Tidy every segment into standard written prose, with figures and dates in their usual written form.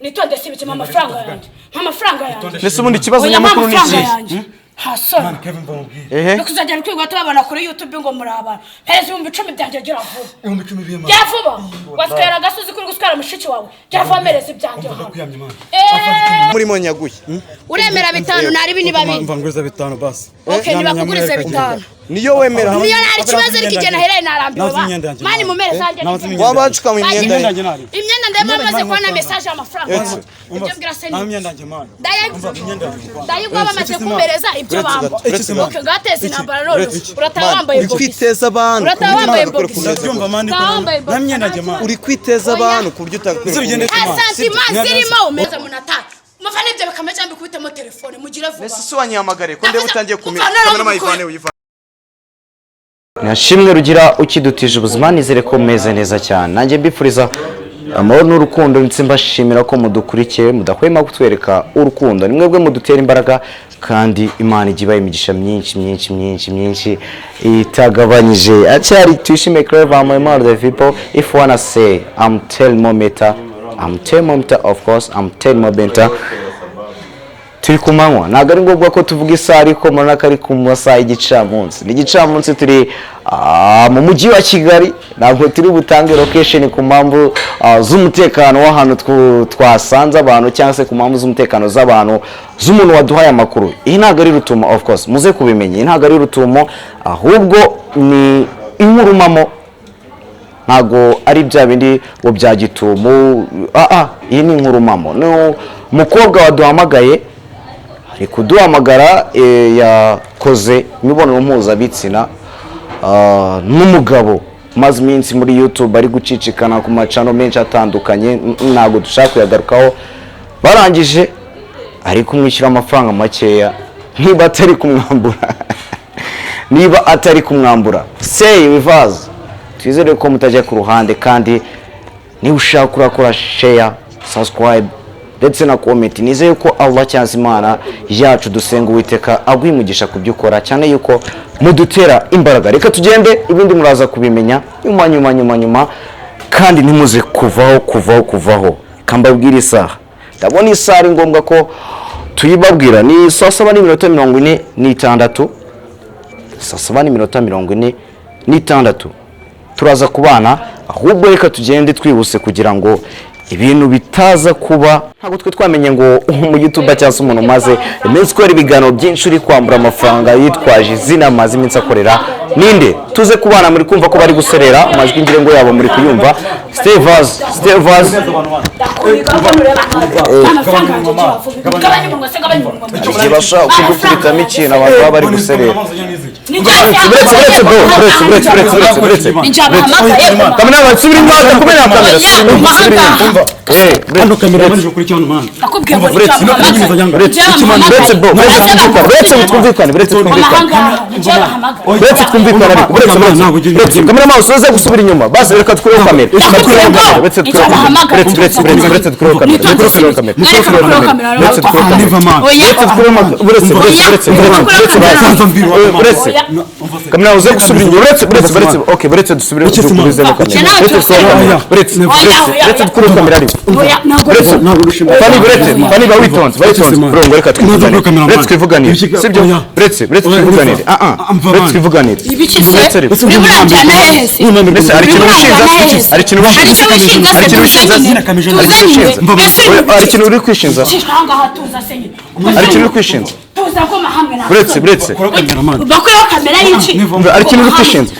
nitonde sibike amafaranga yanjye amafaranga yanjye mbese ubundi kibazo nyamukuru ni iki hasona nukuzajya kwigwa tubabona kuri YouTube ngo murabana heza 10 byanjye gira vuba 10 bima gira vuba waswera gasozi kuri guswara mushiki wawe gira vuba mereze byanjye muri monyaguye uremera bitanu nari bini babiri mvanguriza bitanu basi okay nibakugurize bitanu niyo wemera hamwe niyo nari kibazo rikigena hereye narambiwe mani mumere zanje wabacuka mu imyenda imyenda ndema maze kubona message amafaranga ibyo mbwira se ni imyenda nje mani dayigwa bamaze kumbereza ibyo bamba okay gatese nambara rero uratawambaye uri kwiteza abantu uratawambaye box ndabyumva mani na myenda nje mani uri kwiteza abantu kuryo utakwiriye asantima zirimo umeze munata mufane ibyo bakameje mbikubitemo telefone mugire vuba ese wanyamagare ko ndebe utangiye kumenya kamera mayivane uyivane Nashimwe rugira ukidutije ubuzima nizere ko meze neza cyane nanjye mbifuriza amahoro n'urukundo ndetse mbashimira ko mudukurikiye mudahwema kutwereka urukundo nimwebwe mudutera imbaraga kandi Imana igibaye imigisha myinshi itagabanyije acyari twishime clever my mother people if wanna say I'm thermometer of course I'm thermometer turi kumanywa naga ari ngombwa ko tuvuga isaha ariko murana kari ku masaha y'igicamunsi ni igicamunsi turi mu mujyi wa Kigali ntabwo turi butange location ku mpamvu z'umutekano w'ahantu twasanze abantu cyangwa se ku mpamvu z'umutekano z'abantu z'umuntu waduhaye amakuru iyi ntago ari rutumo of course muze kubimenye ntago ari rutumo ahubwo ni inkurumamo ntago ari bya bindi wo bya gitumo iyi ni inkurumamo no mukobwa waduhamagaye ari kuduhamagara yakoze imibonano mpuzabitsina n'umugabo maze iminsi muri YouTube ari gucicikana ku macano menshi atandukanye ntago dushaka kuyagarukaho barangije ari kumwishyura amafaranga makeya niba atari kumwambura say with us twizere ko mutajya ku ruhande kandi ni ushaka kurakora share subscribe ndetse na comment nizeye ko Allah cyangwa Imana yacu dusenga Uwiteka agwimugisha kubyukora cyane yuko mudutera imbaraga reka tugende ibindi muraza kubimenya nyuma kandi nimuze kuvaho kambabwira isaha ndabona isaha ari ngombwa ko tuyibabwira ni saa 7:46 saa 7:46 turaza kubana ahubwo reka tugende twihuse kugira ngo ibintu bitaza kuba ntabwo twe twamenye ngo mu YouTube cyangwa umuntu maze iminsi ko ibiganiro byinshi uri kwambura amafaranga yitwaje izina maze iminsi akorera ninde tuze kubana muri kumva ko bari guserera amajwi ngire ngo yabo muri kuyumva stay vaz Jibasha ukugufita mikino abantu bari guserera Bretse kamera basubira inyuma kumenya kamera hano kamera manije kuri cyane man bretse kamera maso uze gusubira inyuma base reka tukure kamera bretse kamera uze gusubira inyuma bretse okay bretse dusubire kuzukubize mu kamera bretse tukure kamera ari Fani bawitonze bro reka twivuganire sibyo bretse twivuganire twivuganire ari kintu uri kwishinza bretse bakora kamera y'iki ari kintu uri kwishinza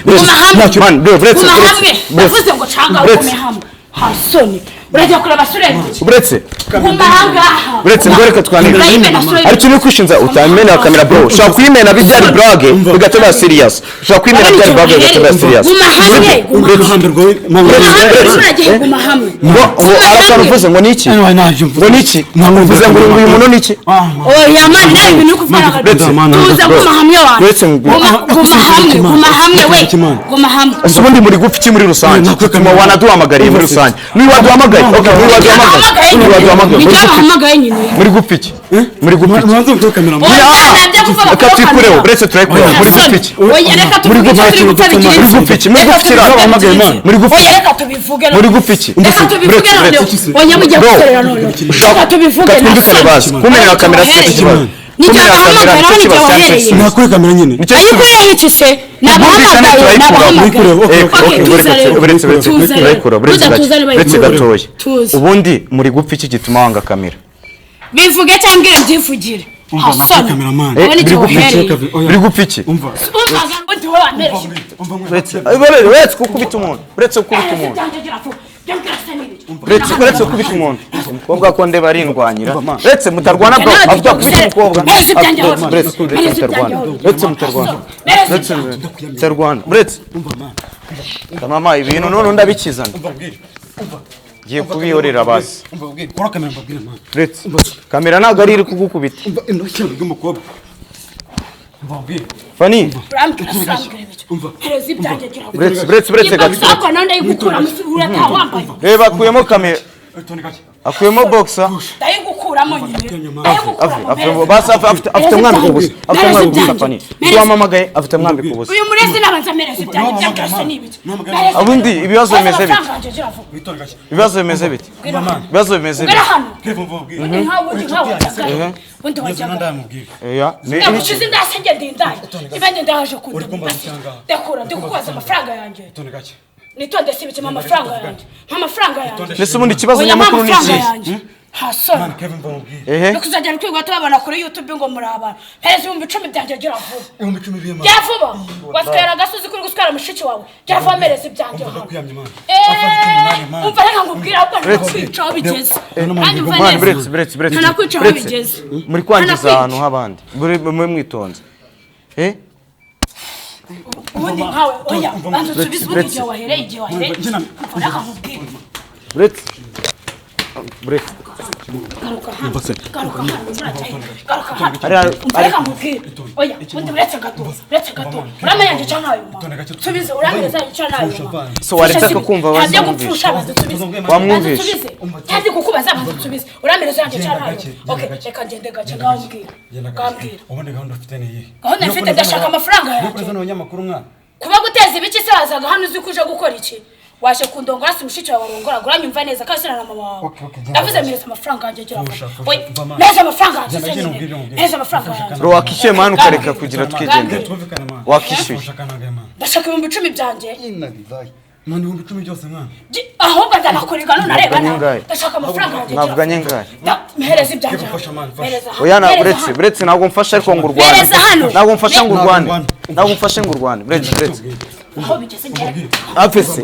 bretse hasoni urajya kure basure bretse ngoreka twanira ari kintu kwishinza utamena kamera bro shaka kwimena bijyari blog bigateba serious shaka kwimena bijyari blog bigateba serious aravuze ngo niki navuze ngo uyu muntu niki oya man nawe ibintu kuvara tuza guma hamwe wa guma hamwe ubundi muri gupfa iki muri rusange tuma wanaduhamagariye muri rusange ni waduhamagariye waduhamagaye okay waduhamagaye nyine muri gupfa iki muri gupfa iki mwanzo mvuga kamera aka twikureho uretse turayikureho muri gupfa iki oya reka tubivuge muri gupfa iki muri gupfira wahamagaye man muri gupfa oya reka tubivuge muri gupfa iki reka tubivuge none oya mujye gukorera none reka tubivuge kumenera kamera se ikibazo nijya bahamagara nijya wahereye nakure kamera nyine ayikoreye iki se nabahamagaye uretse gatoya ubundi muri gupfa iki gituma wanga kamera bivuge cyangwa byivugire biri gupfa iki uretse gukubita umuntu uretse gukubita umuntu uretse gukubita umuntu umukobwa ko ndeba arindwanyira uretse mutarwana bro avuga kubita umukobwa uretse mutarwana uretse mama ibintu none ndabikizana giye kubihorera basi uretse kamera ntabwo ari iri kugukubita Fani uretse gato reba akuyemo kamera akuyemo boxa ndayigukuramo nyine basi afite umwambiko gusa Fani wamamagaye afite umwambiko gusa uyu murezi nabanza mereza ibyanjye byakase n'ibiki abundi ibibazo bimeze bite ibibazo bimeze bite undi wajya nagushyize ndasenge ndindaye ibende ndaje kunda dekura ndikukoza amafaranga yanjye nitonde sibikima amafaranga yanjye amafaranga yanjye nese ubundi ikibazo nyamukuru ni iki hasona kuzajya kwigwa tubabona kuri YouTube ngo muri abantu pereza 10,000 byanjye gira vuba gira vuba waswera agasozi kuri guswera mushiki wawe gira vuba mereza ibyanjye umva reka ngubwira ko nakwica bigeze nakwica bigeze muri kwangiza ahantu habandi muri mwitonze ubundi nkawe oya bantu tubize ubundi igihe wahereye reka ngubwira Bref. Garuka ngubwire oya undi uretse gato uramenya nje cyane ayo tubize urameza cyane ayo so waretse ko kumva wazumvisha wamwumvisha kandi kukubaza tubize urameza nje cyane ayo okay reka ngende gace ngambwira ubundi gahunda ufite ni iyi gahunda mfite ndashaka amafaranga yanjye kuko zano nyamakuru mwana kuba guteza ibiki se wazaga hano uzi kuje gukora iki washe kundongora si mushiki wawe warongora uranyumva neza kandi na mama wawe ndavuze mireza amafaranga yanjye gira oya neza amafaranga yanjye neza amafaranga yanjye bro wakishyuye mwana ukareka kugira twigendera wakishyuye ndashaka 10,000 byanjye mwana 10,000 byose mwana ahubwo ndanakorega none areba ndashaka amafaranga yanjye navuganye ngahe mpereza ibyanjye oya na uretse ntabwo mfasha ariko ngo urwane ntabwo mfasha ngo urwane uretse aho bigeze ngera afese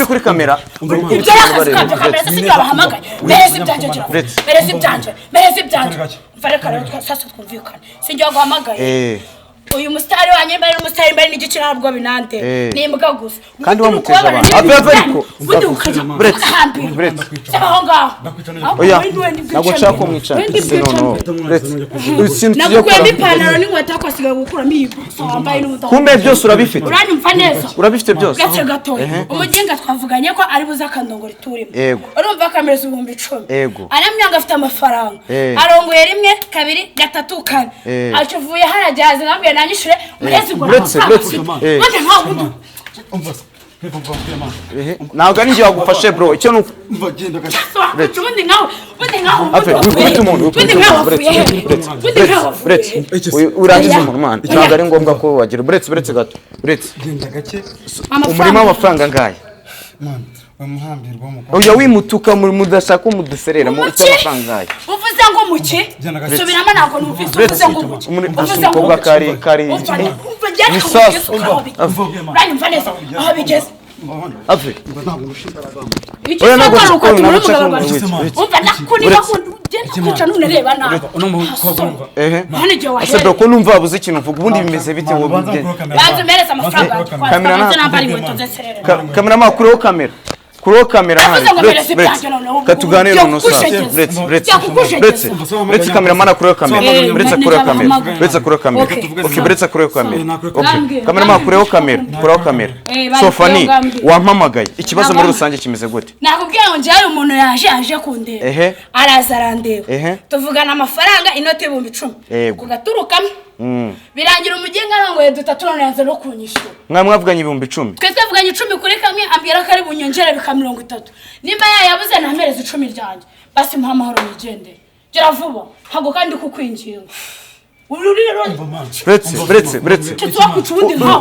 kuri kamera ibyo yakazi kamera sisi bahamagaye mereza ibyanjye mfareka rero twasase twumvikana sinjye waguhamagaye uyu mustari wanye mbere n'umustari mbere n'igicira ntabwo binante nimbwa gusa kandi wamuteje abantu ariko undi ukajya bretse sabaho ngaho oya ntabwo nshaka ko mwicara nagukwema ipantaro n'inkweto kwasigaye gukuramo iyi wambaye n'umudaho kumbe byose urabifite uranyumva neza urabifite byose gace gatoya umuginga twavuganye ko ari buza akandongora iturimo urumva akamereza 10,000 aramyanga afite amafaranga arongoye rimwe kabiri gatatu kane acuvuye harajyaze nambye nanyishure murezi ngo none ntabwo ntabwo ari njye wagufashe bro icyo nuko ubundi nkawe wikubita umuntu urangiza umuntu man ntabwo ari ngombwa ko wagira uretse gato umurimo w'amafaranga ngahe oya wimutuka mudashaka umuduserera mu cy'amafaranga ngahe uvuze ngo muki subiramo ntabwo numvise uvuze ngo muki umukobwa kari misasu uranyumva neza aho bigeze ave oya ntabwo umva nakuniba kwica none reba nawe ase bro ko numva wabuze ikintu uvuga ubundi bimeze bite wowe banze mereza amafaranga kamera makuru kamera kureho kamera mani katuganire no nusa bretse kamera mana kureho kamera bretse kureho kamera bretse kureho kamera okay bretse kureho kamera okay kamera mana kureho kamera Sofani wampamagaye ikibazo muri rusange kimeze gute nakubwiye ngo njye umuntu yaje kundeba araza arandeba tuvugana amafaranga inoti y'ibihumbi 10 kugaturukamo birangira umugenga ngo dutatu none yanze no kunyishura mwavuganye ibihumbi 10 twese tuvuganye 10 kuri kamwe ambira ko ari bunyongere bika 30 nimba yabuze namereze 10 ryanjye basi muha amahoro nigende gera vuba hago kandi kukwinginga bretse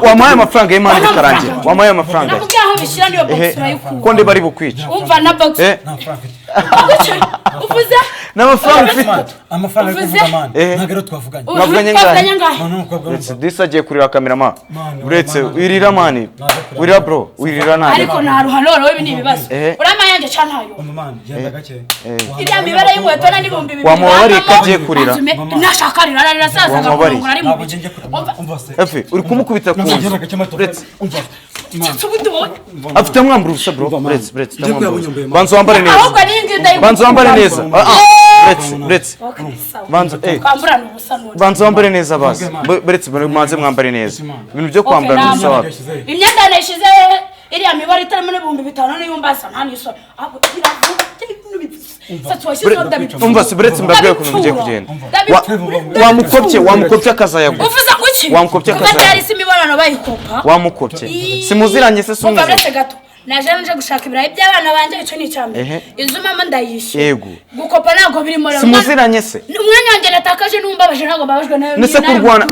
wamaye amafaranga y'imana bikarangira wamaye amafaranga nakubyaho bishyira niyo box urayikura ko ndi bari bukwica umva na box uvuze n'amafaranga ufite amafaranga y'imana nagero twavuganye mwavuganye ngahe disa agiye kurira kamera bretse wirira mani wirira bro wirira nani ariko naruha none wewe ni ibibazo urama yanjye cantayo mama genda gake iriya mibare y'ingweto na n'ibihumbi 2 wamubari kagiye kurira nashakarira arasaza agakongora ari mu bice efe uri kumukubita ku bretse afite mwambura ubusa bro bretse banzo wambare neza banzo wambare neza bretse banzo wambare neza basi bretse manze mwambare neza ibintu byo kwambara n'ubusa wapi imyenda nashize iriya mibare itarimo n'ibihumbi 5 n'iyumbaza nta niso abo umva si bretse mbabwiye ko bigiye kugenda wamukopye akazayago uvuza guki wamukopye akazayago kandi si imibonano bayikopa wamukopye simuziranye se umva bretse gato naje gushaka ibirayi by'abana banje ico ni cyambe izo mama ndayishe yego gukopa nago birimo rero simuziranye se umwanya wanjye natakaje numbabaje nago babajwe nayo nese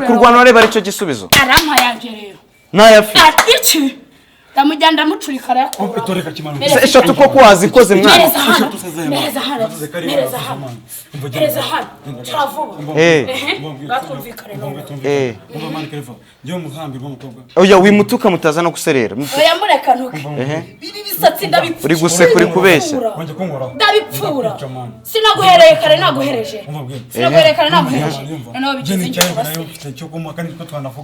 kurwana areba arico gisubizo arampa yanje rero nayafi iki tamujyanda mucurikara yako toreka kimano eshatu koko wazikoze mwana mereza hano travuba gatwumvikane umva mani kerevo ngiye umuhambi rw'umukobwa oya wimutuka mutaza no kuserera oya mureka ntuke ibi bisatsi ndabipfura uri guseka uri kubeshya wanje kunkoraho ndabipfura sinaguhereye kare naguhereje sinaguhereye kare naguhereje noneho bigize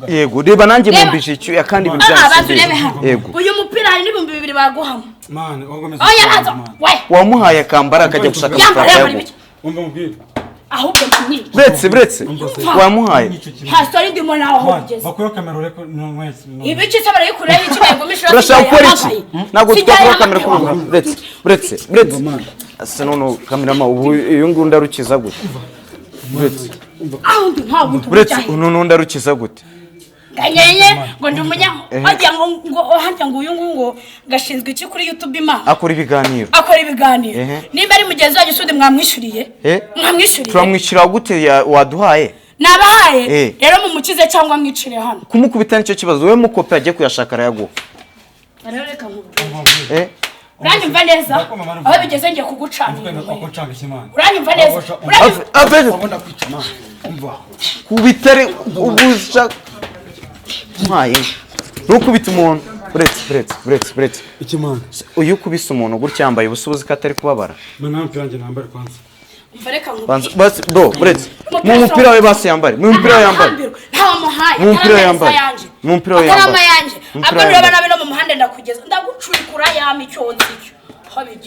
yego reba nanjye mumbije icyo kandi ibintu byose yego uyu mupira hari n'ibihumbi 2 baguhama man oya nazo wamuhaye akambara akajya gushaka amafaranga umva mubwire ahubwo ni bretse wamuhaye hastori ndimo naho bigeze bakuyo kamera ureko mwese ibiki sabara yikureye iki bagumishira urashaka gukora iki ntago twakora kamera ko bretse asa none kamera ubu iyo ngunda rukiza gute bretse bretse none ndarukiza gute ganyenye ngo ndi umunya bajya ngo hajya ngo uyu ngo gashinzwe iki kuri YouTube imana akora ibiganiro nimba ari mugenzi waje sude mwamwishuriye turamwishyura gute waduhaye nabahaye rero mumukize cyangwa mwicire hano kumukubita nicyo kibazo wewe mukope agiye kuyashaka arayaguha rero reka nkubwire uranyumva neza aho bigeze ngiye kugucanira uranyumva neza kubitare ubusha mwaye nukubita umuntu bretse ikimana uyu kubisa umuntu gutya yambaye ubusubuzi katari kubabara mwana wanjye nambare kwanza basi bro bretse mu mupira we basi yambare mu mupira yambare ntawa muhaye mu mupira yambare mu mupira yambare akarama yanje abana bana no mu muhanda ndakugeza ndagucurikura yama icyonzi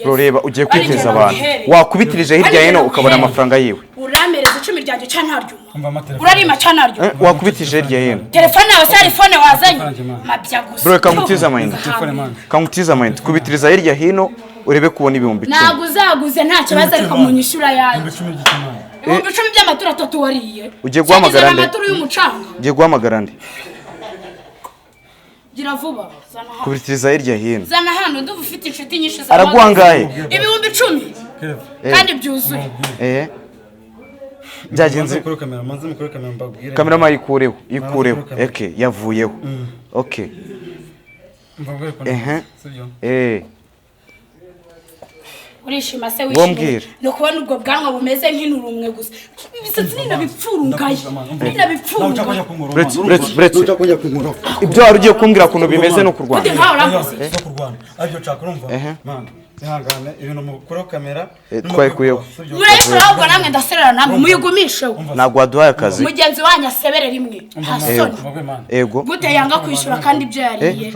bro reba ugiye kwiteza abantu wakubitirije hirya hino ukabona amafaranga yiwe uramereza 10 ryanjye canaryo urarima canaryo wakubitije hirya hino telefone yawe sari phone wazanye mabya gusa bro kamutiza mind kubitiriza hirya hino urebe kubona ibihumbi 10 nago uzaguze nta kibazo ariko munyishura yanjye ibihumbi 10 by'amatura atatu wariye ugiye guhamagara nde amatura y'umucanga ugiye guhamagara nde gira vuba zana hano kubitiriza hirya hino zana hano nduva ufite inshuti nyinshi za araguhangaye ibihumbi 10 kandi byuzuye byagenze kuri kamera manze mukore kamera mbabwire kamera mayikureho okay yavuyeho okay mbabwire ko sibyo urishima se wishimye no kubona ubwo bwanwa bumeze nk'inturumwe gusa ibisatsi nina bipfurungaye bretse ibyo wari ugiye kumbwira kuntu bimeze no kurwana aribyo nshaka urumva man ihangane ibintu mukora kamera twayikuyeho murayikora ahubwo namwe ndaserera namwe muyigumisheho ntabwo waduhaye akazi mugenzi wanyu asebere rimwe hasoni ego gute yanga kwishura kandi ibyo yariye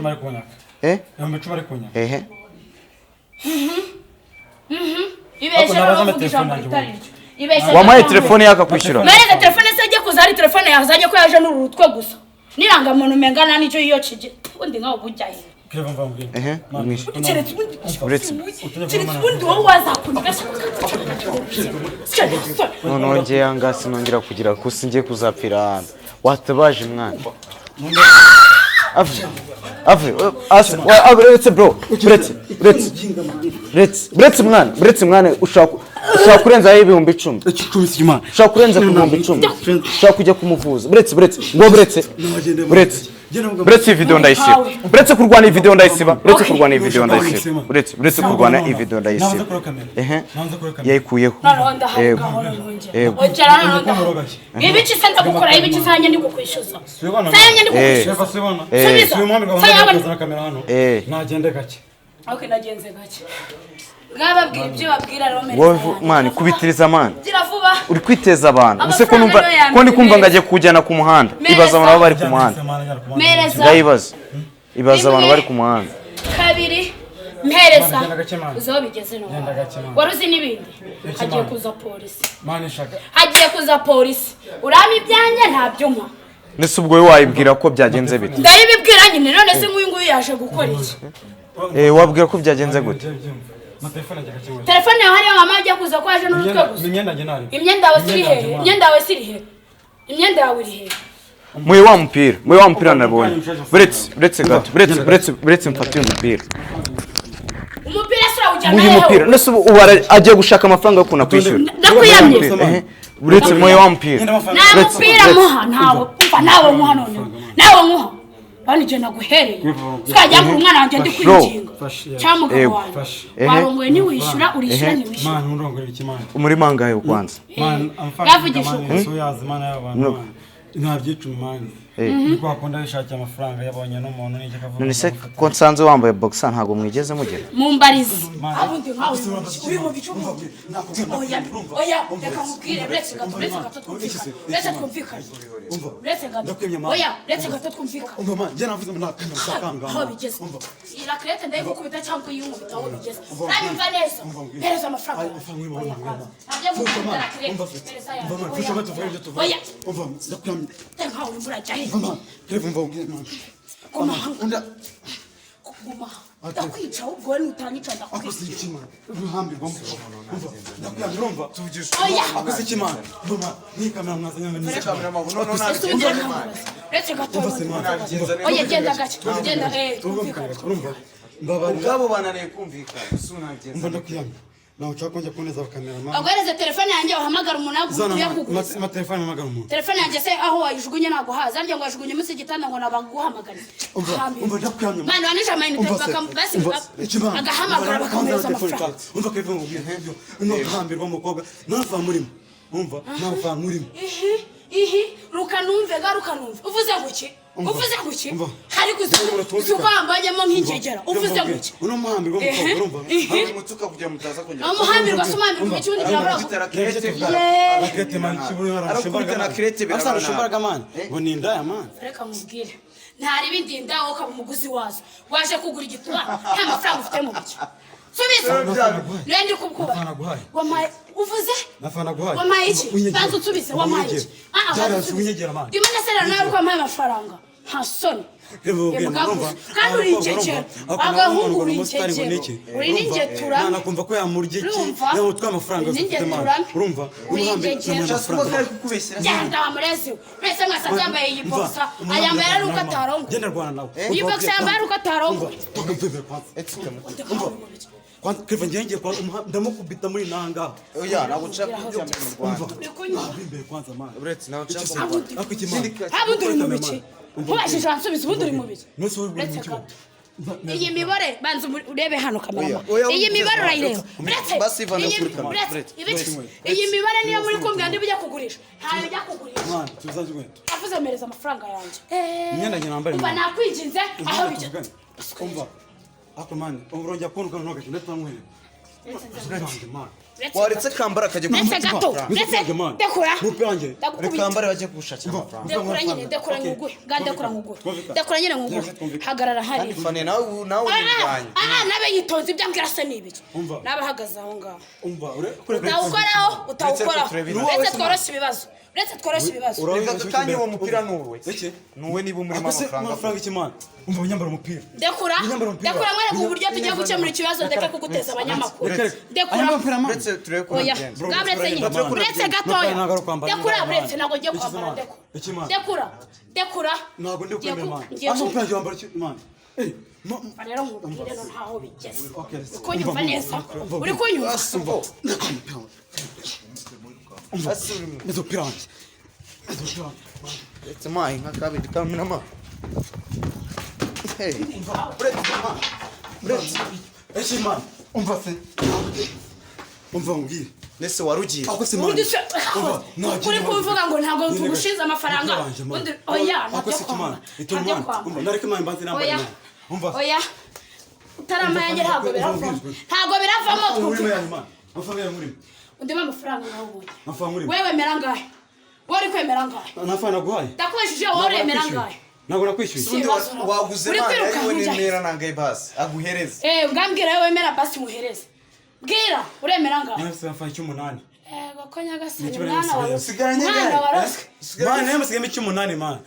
ibeshe bavuga ijambo ritari ryo wamaye telefone yaka kwishyura mereze telefone se ajye kuza ari telefone yazanye ko yaje n'urutwe gusa niranga muntu mengana n'icyo iyo kije undi nkaho bujyaye nongeye anga sinongera kugira ko singiye kuzapfira hano watabaje mwana uretse bro uretse mwana ushaka kurenzaho ibihumbi 10 ushaka kurenza ku bihumbi 10 ushaka kujya kumuvuza uretse iyi video ndayisiba uretse kurwana iyi video ndayisiba uretse kurwana iyi video ndayisiba yayikuyeho yego ibici senta gukora ibici sanya ndi kukwishyuza nagende gake okay nagenze gake ngababwira ibyo babwira Romero wowe mani kubitiriza mani vuba uri kwiteza abantu use ko numva ko ndi kumva ngaje kujyana ku muhanda ibaza abantu bari ku muhanda ibaza abantu bari ku muhanda kabiri mpereza uzo bigeze no waruzi nibindi hagiye kuza polisi urami ibyanjye ntabyo mpa nese ubwo we wayibwira ko byagenze bite ndabibwira nyine none se nguyu yaje gukora iki wabwira ko byagenze gute telefone yawe hariya mama ajya kuza ko aje n'urutwe gusa imyenda yawe siri he imyenda yawe iri he muye wa mupira nabonye buretse mfatiye umupira sura ujyana muye umupira nese ubu agiye gushaka amafaranga yo kuna kwishyura ndakuyamye buretse muye wa mupira nta mupira muha nawe muha none nawe muha bani je naguhereye twajya mu mwana wanjye ndi kwinginga cyamugabo wanjye barongoye ni wishyura urishyura ni wishyura man urongore ikimana umuri mangaye kwanza man yavugisha so yazi mana y'abantu nta byicuma man niko akunda yishakira amafaranga yabonye n'umuntu n'icyo kavuga none se ko nsanze wambaye boxer ntago mwigeze mugera mumbarize abundi nkawe uri mu bicumu oya reka mubwire uretse gato twumvikane uretse gato twumvikane umva njye navuze ngo nakanga aho bigeze iyi rakrete ndayigukubita cyangwa iyungubita aho bigeze kandi mva neza hereza amafaranga ntabyo gukubita rakrete oya nkawe imvura jyahe guma ndakwica ubwo nutanyica ndakwica uretse gato oya genda gake genda ubwabo bananiye kumvikana nawe ushaka kongera kuboneza abakamera agwereze telefone yanjye wahamagara umuntu yakuguza amatelefone hamagara umuntu telefone yanjye se aho wayijugunye ntabwo haza arya ngo wajugunye munsi y'igitanda ngo nabaguhamagare umva ndakwiyamye mwana wanije amayinite agahamagara bakamuhereza amafaranga umva kevin ngo ubwire no hambirwa umukobwa nava murimo umva nava murimo rukanumve garukanumve uvuze guki hari kuzukambanyemo nk'ingegera uvuze guki uno muhambirwa umukobwa urumva hari mutuka kujya mutaza kongera umuhambirwa sumambirwa icyundi kirabura rakete man kiburi arashimbarga man ngo ninda ya man reka mubwire ntari bindi ndaho ukaba umuguzi wazo waje kugura igituba nta mafaranga ufite mu bice subiza rendi kukuba wamaye uvuze wamaye iki bantu subize wamaye iki imana sera nawe ko amaye amafaranga nta soni kandi uri incecera agahungu uri incecera uri n'ingetura nakumva ko yamurya iki nawe utwa amafaranga ufite man urumva genda wamureze wese mwasa yambaye iyi boxa ayambaye ari uko atarongo genda rwana nawe iyi boxa yambaye ari uko atarongo kwanza Kevin njye kwa ndamukubita muri nanga oya naguca kujya mu Rwanda kwanza man uretse nawe uca abundi uri mu bice ubashije ansubiza ubundi uri mu bice iyi mibare banza urebe hano kamerama iyi mibare urayireba iyi mibare niyo muri kumbwira ndi bijya kugurisha ntayo bijya kugurisha avuze mereza amafaranga yanjye imyenda njye nambare umva nakwinginze aho bijya umva ako man urongera kubona ukantu ntagaje ndatamwere waretse kambara akajya ndetse gato ndetse dekura reka kambara bajye kugushakira amafaranga dekura nyine dekura nguguhe dekura nguguhe dekura nyine nguguhe hagarara hari fane nawe uribanye nabe yitonze ibyo ambwira se nibiki nabahagaze aho ngaho utawukoraho uretse tworoshye ibibazo uretse tworoshye ibibazo reka kandi uwo mupira nuwe nuwe niba umurimo amafaranga ikimana umva unyambara umupira dekura mwere ku buryo tugiye gukemura ikibazo ndeke kuguteza abanyamakuru dekura uretse turebe ko uretse gatoya dekura uretse ntabwo ngiye kwambara dekura ntabwo ndi kwemera imana umupira wambara ikimana rero nkubwire no ntaho bigeze uko nyumva neza uri kunyumva Mezo pirante. It's my kabiri kamera ma. Hey. Brett. Ese man, umva se. Umva ngi. Nese warugiye. Ako se man. Uri kuvuga ngo ntabwo tugushize amafaranga. Oya, ako se man. Ito man. Umva nareke man mbanze namba. Umva. Oya. Utarama yanjye ntabwo biravamo. Ntabwo biravamo twumva. Amafaranga muri. Undema amafaranga nawe ubonye. Amafaranga muri. Wewe mera ngahe? Wari kwemera ngahe? Amafaranga guhaye. Dakweshije wowe emera ngahe? Ntabwo nakwishyuye. Undi waguze mane ariwe nemera nangaye basi aguhereza. Ugambwira wewe emera basi muhereze. Bwira uremera ngahe? Nafise amafaranga 8. Ko nyagasani mwana wawe. Sigaranye ngahe. Mane yamusigame 8 man.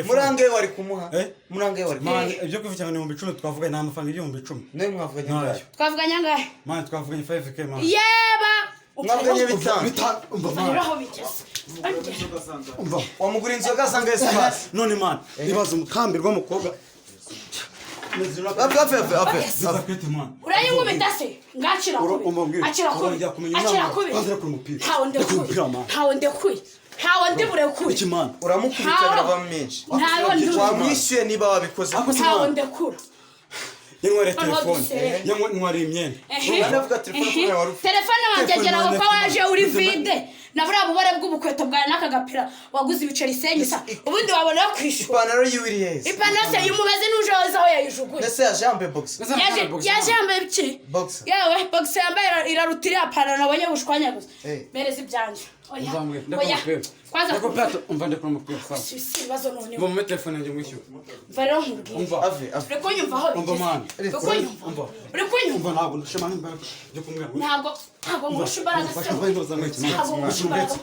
Murangaye wari kumuha. Murangaye wari. Mane ibyo kwivuga ngo 10 twavuga nta mafaranga 10,000. Naye mwavuganye ngahe? Twavuganye ngahe? Mane twavuganye 5k man. Yeba. Mwavuganye bitanu. Umva aho bigeze. Umva wamugura inzoga asanga ese basi. None man ibaza umukambirwa mukobwa. Urayingubita se ngakira kubi akira kubi ntawe ndibure kubi uramukubita biraba menshi wamwishyuye niba wabikoze ntawe ndekura yanywere telefone yanywere imyenda telefone wangegeraho ko waje uri vide na buriya bubare bw'ubukweto bwawe n'akagapira waguze ibiceri senyisa ubundi wabona yo kwishura ipantaro yiwe iri heza ipantaro se y'umubazi n'uje waza aho yayijuguye ndetse yaje yambaye box yaje yambaye iki yewe box yambaye irarutira ya pantaro nabonye bushwanya gusa mereza ibyanje oya kwanza kupata umva ndekora umupira sawa sibazo none mu telefone yanjye mwishyura vero nkubwiye umva reko nyumva aho umva man reko nyumva ntabwo ndushema nimba byo kumwira ntabwo ngusha imbaraga se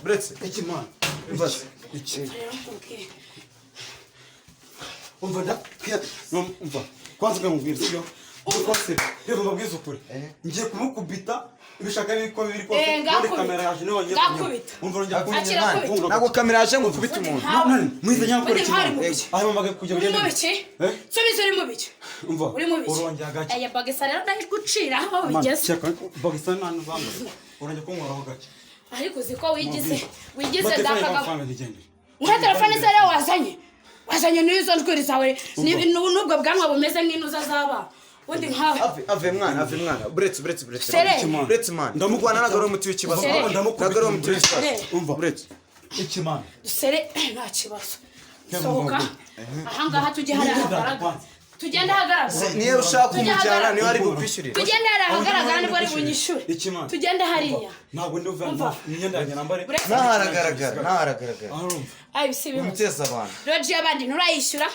Brett iki man umva iki umva da umva kwanza kamubwira sibyo ukose reba mabwiza ukuri ngiye kumukubita ibishaka biko biri ko muri kamera yaje niho ngiye umva njya akira ntabwo kamera yaje ngo kubita umuntu mwize nyakora iki aho mamaga kujya ugenda subiza uri mu biki umva uri mu biki urongera gake aya bagesa rero ndari gucira aho bigeze bagesa nanu bamwe urongera kunkoraho gake ariko ziko wigize dakaga nka telefone se rero wazanye n'izo ndwiri zawe n'ubwo bwanwa bumeze nk'inuza z'abana undi nkawe ave mwana Brett man ndamugwana nagaro umuti w'ikibazo nagaro umuti w'ikibazo umva Brett iki man dusere nta kibazo sohoka ahangaha tujye haragaragara tugenda hagaragara niyo ushaka kumujyana niyo ari bukwishyurira tugenda haragaragara nibwo ari bunyishure tugenda hariya ntabwo ndi uva imyenda yanjye nambare ntaharagaragara ayi bisibi umuteza abantu roje abandi nurayishyura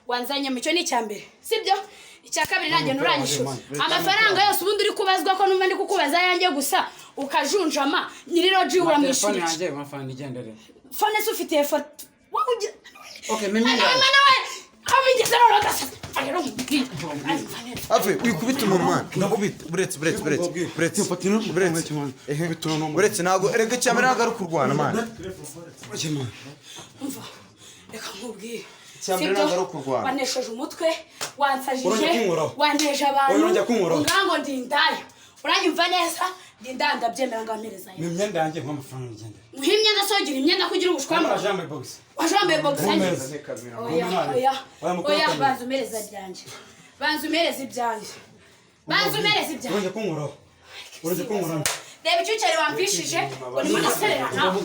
wanzanye mu cyo ni cyambere sibyo icya kabiri nanjye nuranyishyura amafaranga yose ubundi uri kubazwa ko numva ndi kukubaza yanjye gusa ukajunjama nyiri roje uramwishyura fone yanjye amafaranga igendere fone se ufite foto okay mimi abigeze rero gasa ave wikubita umumana ndakubita Brett ntabwo erega cyamera nagaruka urwana man umva reka nkubwire cyamera nagaruka urwana wanesheje umutwe wansajije wanteje abantu ngango ndindayo uranyumva neza ndindanda ndabyemera ngampereza yawe imyenda yanjye nk'amafaranga igende muhimyenda sogira imyenda kugira ubushwama wajambaye box oya banzumereza byanje urajya kunkoraho reba icyucyari wamvishije urimo naserera nawe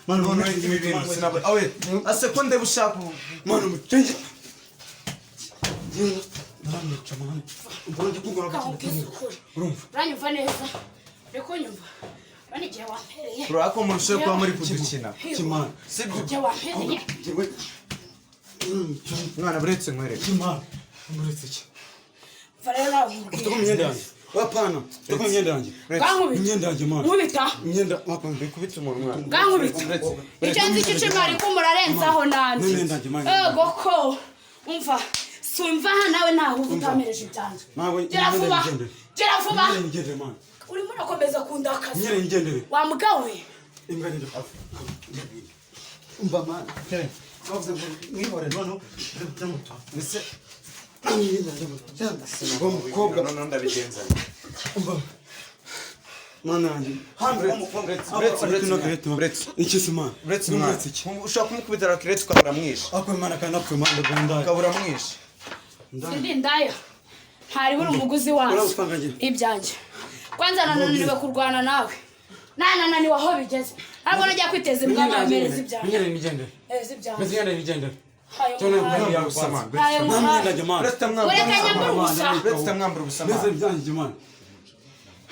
Mano, none ibi bintu sinabona awe ase ko ndebushaka mano mucenge naranica mano ubonye kugura uranyumva neza reko nyumva bani gihe wampereye urako murushe kwa muri kudukina kimana sibyo gihe wampereye mwana buretse nkwereke kimana muretse iki farera ufite imyenda yanjye wapana ufite imyenda yanjye gankubita imyenda yanjye mano nkubita imyenda wapana bikubita umuntu mwana gankubita icyo nzi cyo mwari ko murarenzaho nandi imyenda yanjye mano ego ko umva sumva nawe naho utamereje ibyanjye nawe gera vuba gera vuba ngende mano urimo urakomeza kundakaza nyere ngendere wamugawe imbwa nende umva mano wavuze ngo mwihore none ndamuta ese umukobwa none ndabigenza umva mana yanjye buretse iki se mana buretse mwana ushaka kumukubitira kiretse ukabura mwishe ako mana kandi apfuye mana ndagunda ukabura mwishe sindi ndaya ntari buri umuguzi wazo ibyanjye kwanza nananiwe kurwana nawe nananiwe aho bigeze ntabwo najya kwiteza imbwa namereza ibyanjye nyere nigendere ibyanjye nyere nigendere ureka nyambura ubusa buretse mwambura ubusama meze byanjye mana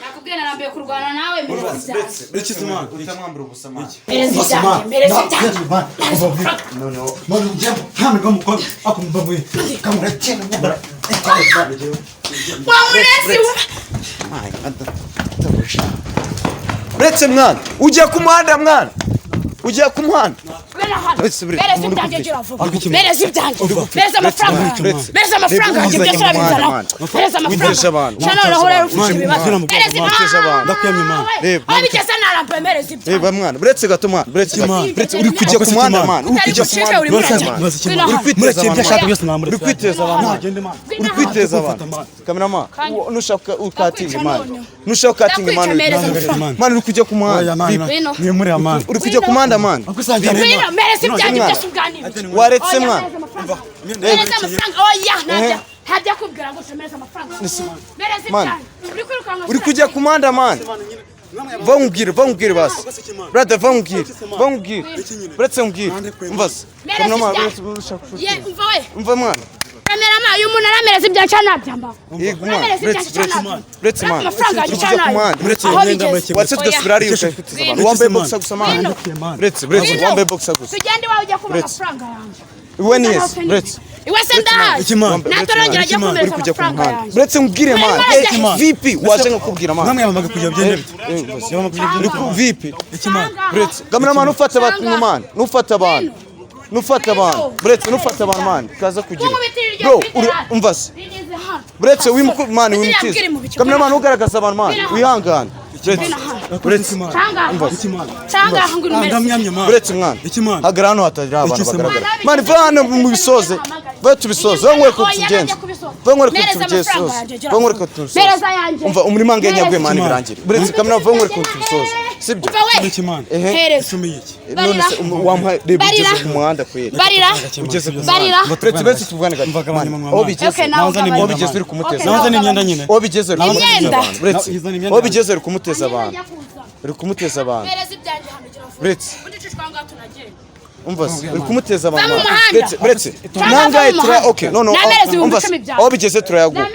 nakubwiye narambiye kurwana nawe mereza ibyanjye iki se mana utamwambura ubusama mereza ibyanjye mereza ibyanjye noneho mana njyamo hano gamukora akumbavuye kamura cyane nyabara wamurezi buretse mwana ugiye ku muhanda mwana ugiye ku muhanda mereza ibyanjye gira vuba mereza ibyanjye mereza amafaranga mereza amafaranga yanjye byose urabizana mereza amafaranga cyane noneho rero ufite ibibazo mereza ibyanjye ndakwemye mana aho bigeze narambiwe mereza ibyanjye reba mwana buretse gato mwana buretse uri kujya ku muhanda mwana uri kujya ku muhanda mureke ibyo ashaka byose namuretse uri kwiteza abantu uri kwiteza abantu kamerama nushaka ukatinga imana nushaka ukatinga imana mwana uri kujya ku muhanda ni muri amana uri kujya ku muhanda mwana mereza ibyanjye byose ubwanibye waretse mwana mereza amafaranga oya ntajya kubwira ngo mereza amafaranga mereza ibyanjye uri kwirukanka uri kujya ku muhanda mwana vamubwire basi brother vamubwire buretse mubwire umva se umva mwana kamerama uyu muntu aramereza ibyanjye cyane nabyambaho yego mwana buretse mwana amafaranga yanjye cyane aho bigeze watse tugasubira ari wambaye boxa gusa mwana buretse wambaye boxa gusa tugende iwawe ujya kuba amafaranga yanjye iwe ni yes buretse iwe se ndahazi natorongera ajya kumereza amafaranga yanjye buretse mubwire mwana vipi waje nkakubwira mwana namwe yamamaga kujya byende vipi buretse kameramani ufata abantu mwana nufata abantu buretse nufata abantu mwana kaza kugira bro umva se buretse wimukubimana wimutiza kameramani ugaragaza abantu mwana wihangana buretse buretse mwana hagara hano hatagira abantu bagaragara mwana va hano mu bisoze va tubisoze va nkwereka utugenza va nkwereka tubisoze va nkwereka tubisoze umva umurima ngenya yaguye mwana birangira buretse kameramani va nkwereka tubisoze sibyo none se wamuha reba ugeze ku muhanda kwera ugeze ku muhanda buretse tuvugane gato aho bigeze uri kumuteza nazana imyenda nyine aho bigeze uri kumuteza abantu buretse aho bigeze uri kumuteza abantu uri kumuteza abantu buretse umva se uri kumuteza abantu buretse nangaye tura okay no umva se aho bigeze turayagwa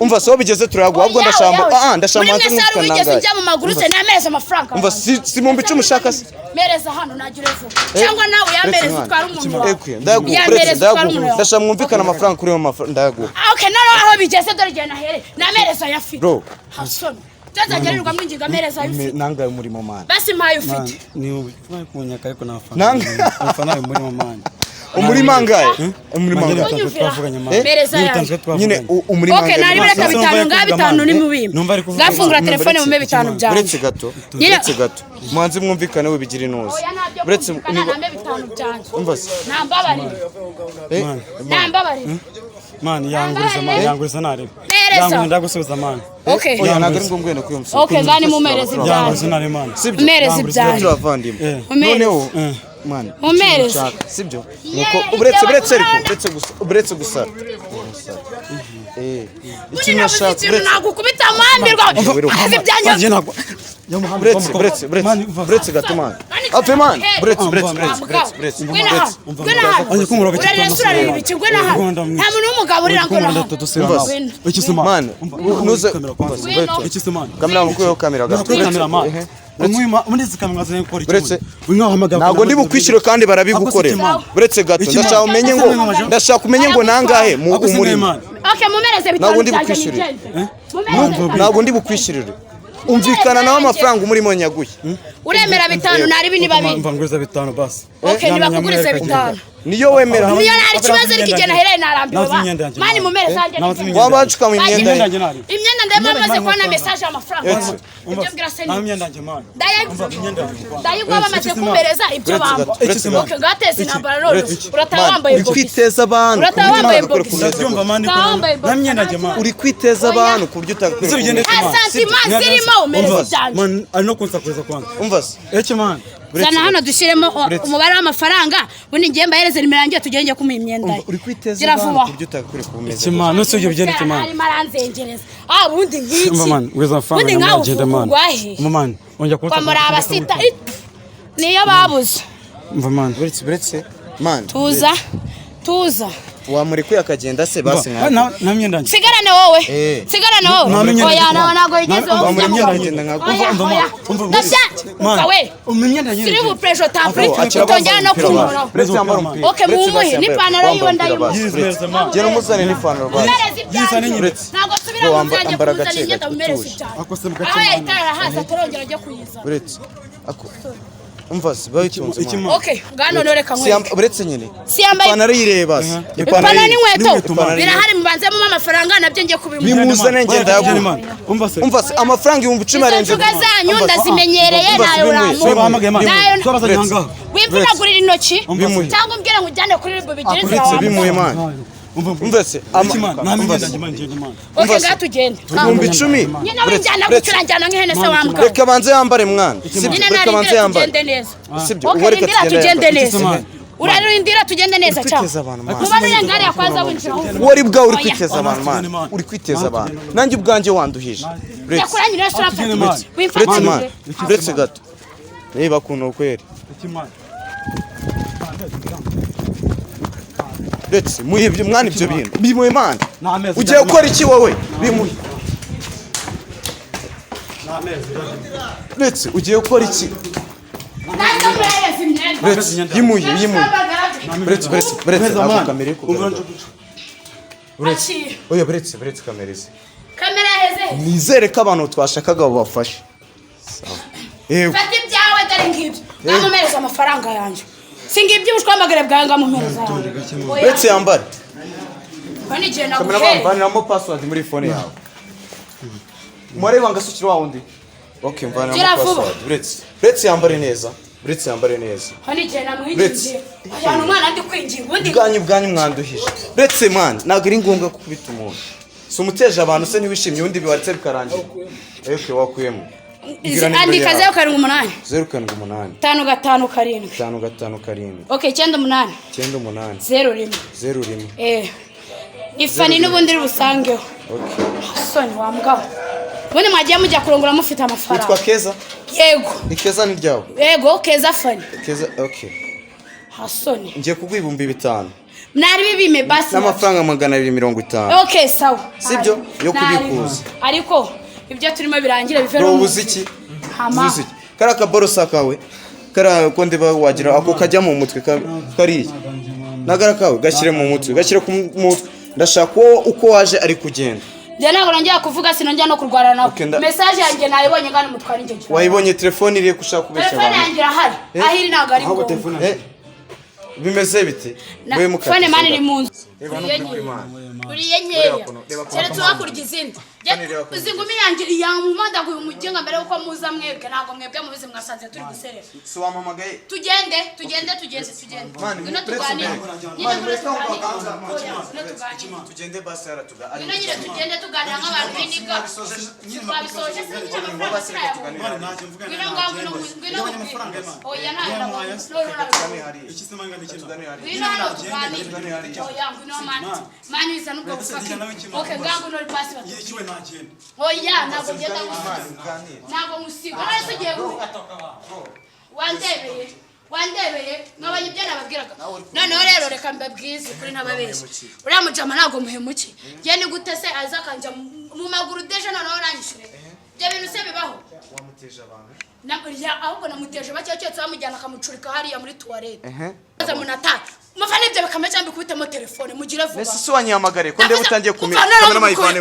umva se aho bigeze turayagwa ahubwo ndashamba hanze nk'uko nangaye njya mu maguru se namereza amafaranga umva si mu bice umushaka se mereza hano nagira vuba cyangwa nawe yamereza utwara umuntu wawe ndashaka mwumvikana amafaranga kuri ayo mafaranga ndayaguha okay no aho bigeze dore igihe nahere namereza yafite bro hasoni tuzagererwa mwinjiga mereza yafite nangaye umurimo mana basi mpaye ufite ni kunyaka ariko nafana nafana umurimo mana umurima ngaye umurima twavuganye mana mereza yanjye nyine umurima okay nari bireka bitanu ni mubimba gafungura telefone mu 5 byanjye buretse gato mwanze mwumvikane we bigira inoze buretse ni 5 byanjye umva se nambabarira man yanguriza narebe mereza ndagusubiza man okay oya nagari ngombwe no kuyumsa okay ngani mumereza ibyanjye yanguriza nare man sibyo mereza ibyanjye turavandimwe noneho man mumereza sibyo nuko buretse gusa ikintu nashaka nagukubita amambirwa azi ibyanjye buretse gato man Ave man, bretse. Ntabwo ndi bukwishyure kandi barabigukorera. Buretse gato ndashaka umenye ngo nangahe mu umurimo. Ntabwo ndi bukwishyurire. Ntabwo ndi bukwishyurire. Umvikana nawe amafaranga umurimo nyaguye. Uremera bitanu nari bini babiri. Umva nguriza bitanu basi. Okay nibakugurize bitanu. Niyo wemera. Niyo nari kibazo rikigena hereye narambiwe ba. Mani mumere sanje. Wabacuka mu myenda ye. Imyenda ndema maze kubona message y'amafaranga. Ibyo bwira se ni. Imyenda yanjye man. Dayigwa bamaze kumbereza ibyo bamba. Okay gatese nambara rero. Urataha wambaye box. Kwiteza abantu. Urataha wambaye box. Ndabyumva man. Namyenda yanjye man. Uri kwiteza abantu kuryo utakwiriye. Santima zirimo umereza cyane. Man ari no konsakuza kwanza. Umva se. Ece man. Sana hano dushiremo umubare w'amafaranga bundi ngiye mbahereze nimero yanjye tugenge kuma imyenda. Uri kwiteza abantu kuryo utakwiriye kumeza. Ece man no se ibyo byanditse man. Ari maranzengereza. Bundi ngiki. Man weza amafaranga y'agenda man. Man onja kuza. Kwamara abasita niyo babuze. Mva man. Buretse man. Tuza. Wamurekuye akagenda se basi nka. Na myenda yanjye. Sigarane wowe. Sigarane wowe. Oya nago yigezo. Umva myenda yanjye ndanga. Umva. Kawe. Umyenda yanjye. Siri vous prêche temple. Tongera no kumura. Okay mumuhe ni panaro yiwe ndayimu. Gera umuzane ni panaro basi. Nago subira muzanye kuzana imyenda mumerese cyane. Aho yitara hasa torongera ryo kuyiza. Buretse. Ako. Umva se bayitunze. Okay, ngano noreka nkwe. Buretse nyine. Siyambaye. Panaro yireba. Ipana n'inkweto. Birahari mubanze mu amafaranga nabyo ngiye kubimura. Bimuzane ngenda yaguma. Umva se amafaranga 10,000 arenze. Inzoga zanyu ndazimenyereye nayo uramu. Wimvunagurira intoki cyangwa umbwira ngo ujyane kuri ribu bigiriza wawe. Bimuye man. Umva se Okay gatugende. 10,000. Nyina winjana gucuranjana nk'ihene se wambwa. Reka banze yambare mwana. Reka banze yambare. Sibyo uwo reka tugende neza. Urarindira tugende neza cyane. Mubarire ngari yakwaza winjira. Wari bwa uri kwiteza abantu man. Uri kwiteza abantu. Nanjye ubwanje wanduhije. Yakuranye restaurant. Buretse man. Buretse gato. Reba kuno kweri. Buretse muhibye mwana ibyo bintu. Bimuye man. Ugiye gukora iki wowe? Bimuye. Buretse ugiye gukora iki? Yimuye. Buretse abo kamera ko. Oya buretse kamera ze. Kamera heze. Nizere ko abantu twashakaga babafashe. Yego. Fati byawe dare ngibyo. Bamumereza amafaranga yanjye. Singibyo ubushwamagare bwawe ngamumereza. Buretse yambare. Bani je na kamera bamvaniramo password muri phone yawe. Mwari wangasukira wundi. Okay mvaniramo password. Buretse yambare neza. Buretse yambare neza. Hani je na mwinjije. Abantu mwana ndi kwinjira ubundi. Bwanyu mwanduhije. Buretse man ntabwo ari ngombwa kubita umuntu. Si umuteje abantu se niwishimye ubundi biwaretse bikarangira. Okay wakuyemo. Andika 0,8. 0,8. 5,5,7. 5,5,7. Okay 9,8. 9,8. 0,1. Ifani n'ubundi rusangeho. Okay. Soni wambwa. Bone mwagiye mujya kurongora mufite amafaranga. Witwa Keza? Yego. Ni Keza ni ryawe? Yego Keza Fani. Keza okay. Hasoni. Ngiye kugwibumba 5,000. Nari bibime basi. N'amafaranga 250. Okay sawa. Sibyo yo kubikuza. Ariko ibyo turimo birangira bive no muziki. Hama. Kara kaborosa kawe. Kara konde ba wagira ako kajya mu mutwe kari. Nagara kawe gashyire mu mutwe. Gashyire ku mutwe. Ndashaka uko waje ari kugenda. Je ntabwo nongera kuvuga sinongera no kurwara nawe. Message yanjye nayibonye ngane mutwara ingeje. Wayibonye telefone iri kushaka kubeshya abantu. Telefone yanjye ahari. Ahiri ntabwo ari ko. Bimeze bite? Wewe mukati. Fone mani ni munzu. Uriye nyeya. Cyane tuhakurya izindi. Uzingumi yanjye yamumanda ngo umugenga mbere uko muza mwebwe ntabwo mwebwe mubizi mwasanze turi guserera. So wamamagaye. Tugende. Ngino tuganire. Nyine muri tugende basi aratuga. Nyine tugende tuganira nk'abantu b'iniga. Twabisoje se n'icyo amafaranga tuganira. Ngino amafaranga. Oya ntabwo. Mani bisa nubwo gufaka. Okay ngangu no pasi batu. Yikiwe nagenda. Oya ntabwo ngenda gusiga. Ntabwo musiga. Arasugiye wandebeye nkabanye ibyo nababwiraga noneho rero reka mbabwize kuri n'ababeshyi uriya mujama ntabwo muhemuki ngiye ni gute se aza akanja mu maguru deje noneho nanyishure ibyo bintu se bibaho wamuteje abantu ahubwo namuteje bake cyose bamujyana akamucurika hariya muri tuwarete aza munataka mufane ibyo bakamenya cyangwa kubitamo telefone mugire vuba nese so wanyihamagare ko ndebe utangiye kumira kamera mayivane